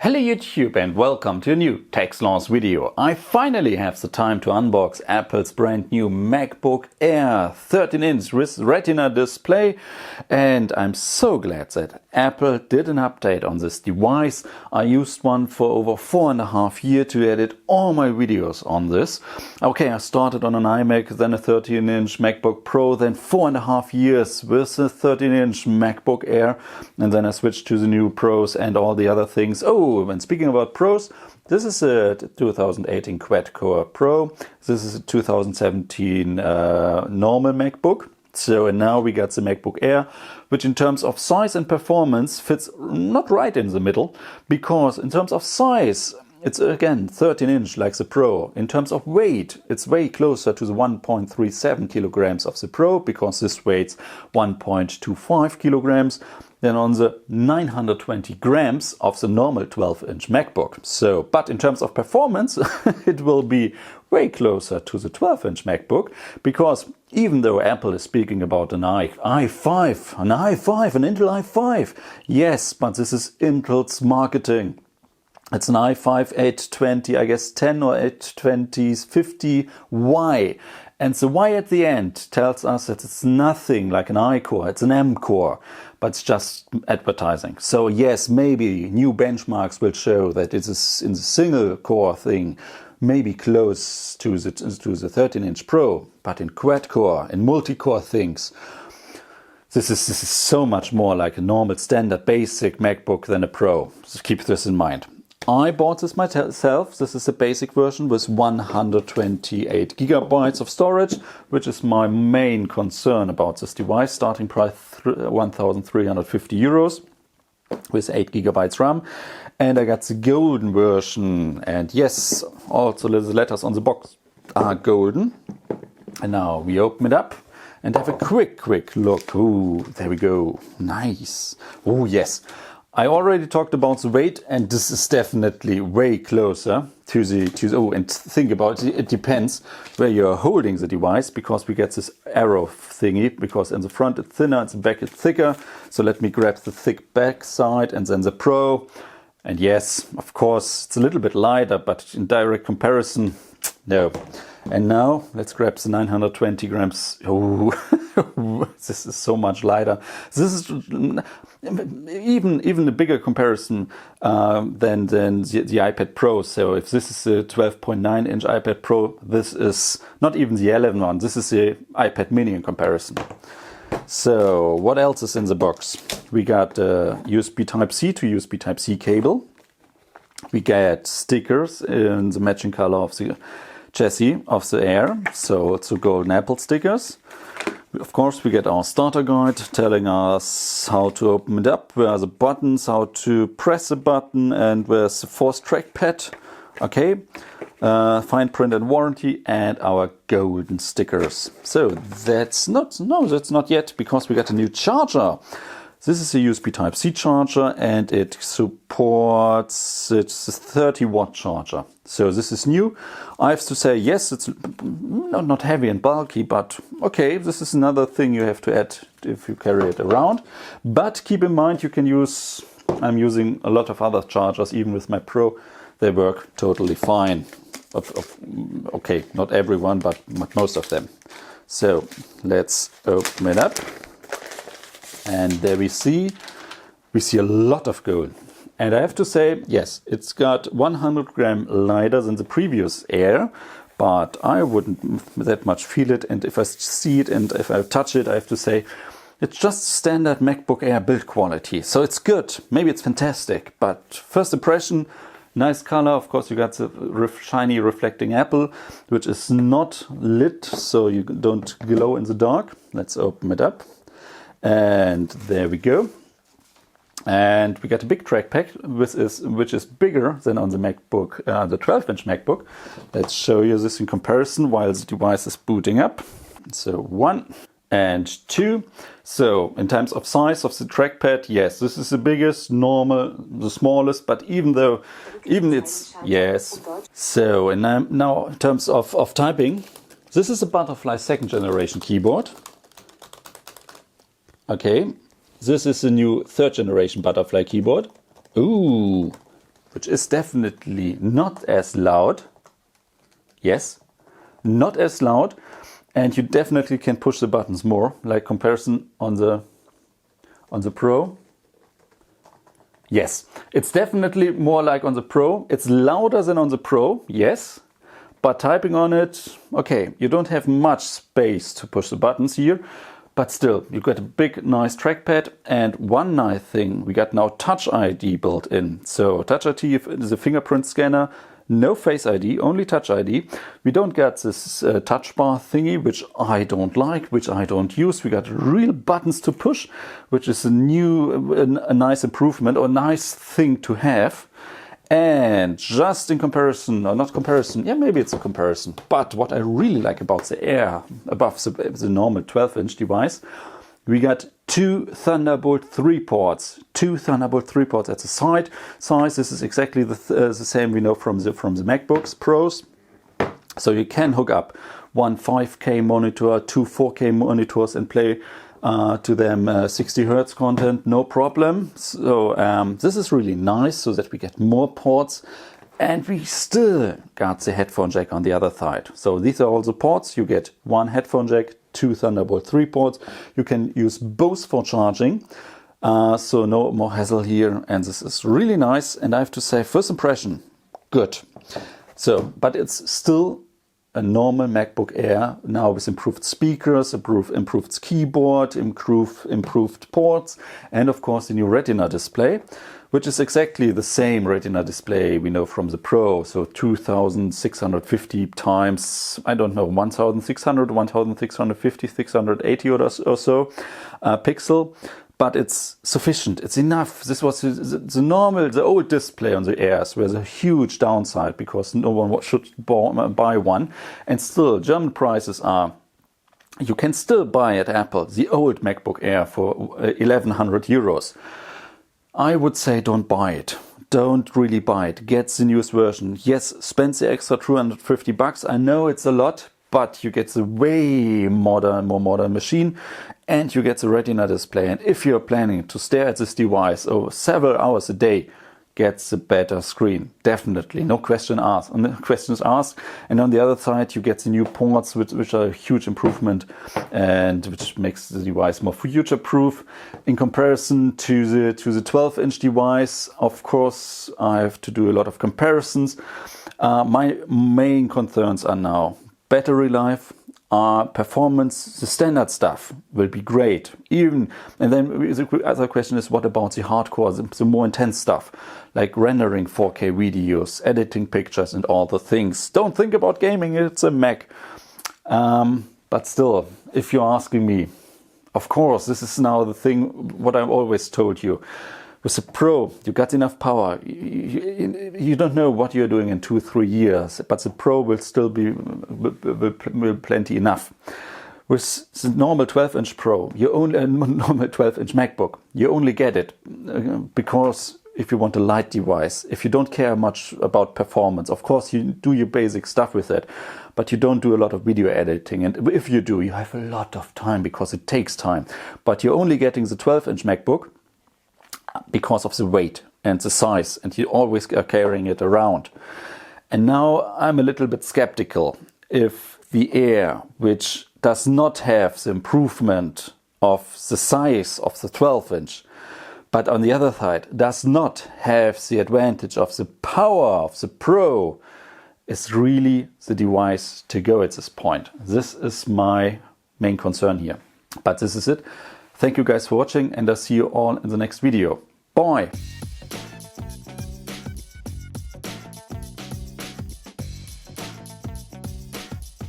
Hello YouTube and welcome to a new Techsloth video. I finally have the time to unbox Apple's brand new MacBook Air 13-inch with retina display, and I'm so glad that Apple did an update on this device. I used one for over 4.5 years to edit all my videos on this. Okay, I started on an iMac, then a 13-inch MacBook Pro, then 4.5 years with a 13-inch MacBook Air, and then I switched to the new Pros and all the other things. Oh, and speaking about Pros, this is a 2018 quad-core Pro. This is a 2017 normal MacBook. So, and now we got the MacBook Air, which in terms of size and performance fits not right in the middle, because in terms of size, it's again 13-inch like the Pro. In terms of weight, it's way closer to the 1.37 kilograms of the Pro, because this weighs 1.25 kilograms than on the 920 grams of the normal 12-inch MacBook. So, but in terms of performance, it will be way closer to the 12-inch MacBook, because even though Apple is speaking about an i5, an Intel i5, yes, but this is Intel's marketing. It's an i5 820, I guess 10 or 820 50Y. And the Y at the end tells us that it's nothing like an i-core, it's an m-core, but it's just advertising. So yes, maybe new benchmarks will show that it is in the single core thing, maybe close to the 13-inch Pro, but in quad-core, in multi-core things, this is so much more like a normal standard basic MacBook than a Pro. So keep this in mind. I bought this myself. This is a basic version with 128 gigabytes of storage, which is my main concern about this device. Starting price 1,350 euros with 8 gigabytes RAM. And I got the golden version. And yes, also the letters on the box are golden. And now we open it up and have a quick look. Ooh, there we go. Nice. Oh, yes. I already talked about the weight, and this is definitely way closer to the oh, and think about it, it depends where you're holding the device, because we get this arrow thingy, because in the front it's thinner, in the back it's thicker. So let me grab the thick back side and then the Pro. And yes, of course, it's a little bit lighter, but in direct comparison, no. And now let's grab the 920 grams. Oh, this is so much lighter. This is even a bigger comparison than the iPad Pro. So if this is a 12.9-inch iPad Pro, this is not even the 11 one. This is the iPad Mini in comparison. So what else is in the box? We got USB Type-C to USB Type-C cable. We get stickers in the matching color of the chassis of the Air, so it's the golden Apple stickers. Of course, we get our starter guide telling us how to open it up, where are the buttons, how to press the button, and where's the force trackpad. Okay, fine print and warranty, and our golden stickers. So that's not yet, because we got a new charger. This is a USB Type-C charger, and it supports, it's a 30-watt charger. So this is new. I have to say, yes, it's not heavy and bulky, but okay, this is another thing you have to add if you carry it around. But keep in mind, you can use, I'm using a lot of other chargers, even with my Pro, they work totally fine. Okay, not everyone, but most of them. So let's open it up. And there we see a lot of gold. And I have to say, yes, it's got 100 gram lighter than the previous Air, but I wouldn't that much feel it. And if I see it and if I touch it, I have to say, it's just standard MacBook Air build quality. So it's good. Maybe it's fantastic, but first impression, nice color. Of course, you got the shiny reflecting Apple, which is not lit, so you don't glow in the dark. Let's open it up. And there we go. And we got a big trackpad, which is bigger than on the MacBook, the 12-inch MacBook. Let's show you this in comparison while the device is booting up. So 1 and 2. So in terms of size of the trackpad, yes, this is the biggest, normal, the smallest, but even it's, yes. So and now in terms of typing, this is a butterfly 2nd generation keyboard. Okay, this is the new 3rd generation butterfly keyboard. Ooh, which is definitely not as loud. Yes, not as loud, and you definitely can push the buttons more, like comparison on the Pro. Yes, it's definitely more like on the Pro. It's louder than on the Pro, yes, but typing on it, okay, you don't have much space to push the buttons here, but still, you got a big, nice trackpad. And one nice thing, we got now Touch ID built in. So Touch ID is a fingerprint scanner. No Face ID, only Touch ID. We don't get this touch bar thingy, which I don't like, which I don't use. We got real buttons to push, which is a nice improvement or nice thing to have. And just in comparison, or not comparison, yeah, maybe it's a comparison. But what I really like about the Air, above the normal 12-inch device, we got two Thunderbolt 3 ports. Two Thunderbolt 3 ports at the side. Size, this is exactly the same we know from the MacBooks Pros. So you can hook up one 5K monitor, two 4K monitors and play to them 60 Hertz content, no problem. So this is really nice, so that we get more ports. And we still got the headphone jack on the other side. So these are all the ports. You get one headphone jack, two Thunderbolt 3 ports. You can use both for charging. So no more hassle here. And this is really nice. And I have to say, first impression, good. So, but it's still a normal MacBook Air now with improved speakers, improved keyboard, improved ports, and of course the new Retina display, which is exactly the same Retina display we know from the Pro. So 2650 times, I don't know, 1600, 1650, 680 or so pixel. But it's sufficient, it's enough. This was the old display on the Airs was a huge downside because no one should buy one. And still, German prices are, you can still buy at Apple the old MacBook Air for 1100 euros. I would say don't buy it. Don't really buy it. Get the newest version. Yes, spend the extra 250 bucks. I know it's a lot, but you get the way more modern machine, and you get the Retina display. And if you're planning to stare at this device over several hours a day, get the better screen. Definitely, no questions asked. And on the other side, you get the new ports, which are a huge improvement, and which makes the device more future-proof. In comparison to the 12-inch device, of course, I have to do a lot of comparisons. My main concerns are now battery life, performance. The standard stuff will be great. And then the other question is, what about the hardcore, the more intense stuff, like rendering 4K videos, editing pictures and all the things. Don't think about gaming, it's a Mac. But still, if you're asking me, of course, this is now the thing, what I've always told you. With the Pro, you got enough power. You don't know what you're doing in 2-3 years, but the Pro will still be plenty enough. With the normal 12-inch Pro, normal 12-inch MacBook, you only get it because if you want a light device, if you don't care much about performance, of course you do your basic stuff with it, but you don't do a lot of video editing. And if you do, you have a lot of time because it takes time. But you're only getting the 12-inch MacBook because of the weight and the size, and you always are carrying it around. And now I'm a little bit skeptical if the Air, which does not have the improvement of the size of the 12-inch, but on the other side does not have the advantage of the power of the Pro, is really the device to go at this point. This is my main concern here. But this is it. Thank you guys for watching, and I'll see you all in the next video. Bye!